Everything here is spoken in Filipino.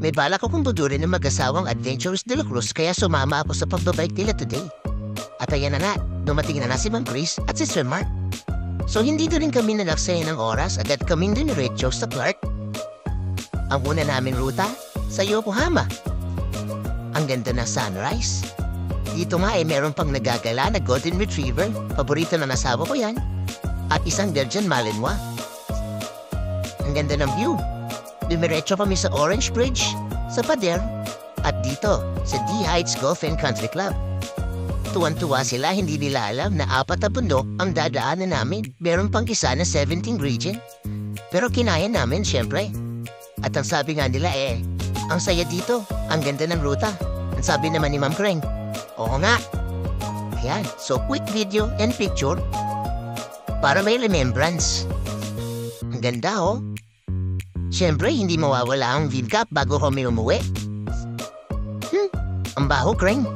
May balak akong budurin ng mag-asawang Adventurers de la Cruz kaya sumama ako sa pagbabike nila today. At ayan na nga, dumating na si Ma'am Chris at si Sir Mark. So hindi na rin kami nalaksaya ng oras agad kaming diniretso sa Clark. Ang una namin ruta sa Yokohama. Ang ganda ng sunrise. Dito nga meron pang nagagala na Golden Retriever, paborito ng asawa ko yan, at isang Belgian Malinois. Ang ganda ng view. Dumiretso kami sa Orange Bridge, sa Pader, at dito sa D Heights Golf and Country Club. Tuwan-tuwa sila, hindi nila alam na 4 na bundok ang dadaanan namin. Meron pang isa na 17 region. Pero kinaya namin, syempre. At ang sabi nga nila ang saya dito, ang ganda ng ruta. Ang sabi naman ni Ma'am Kreng, oo nga. Ayan, so quick video and picture para may remembrance. Ang ganda Siyempre, hindi mawawala ang VidCap bago kami umuwi. Ang baho, Kreng.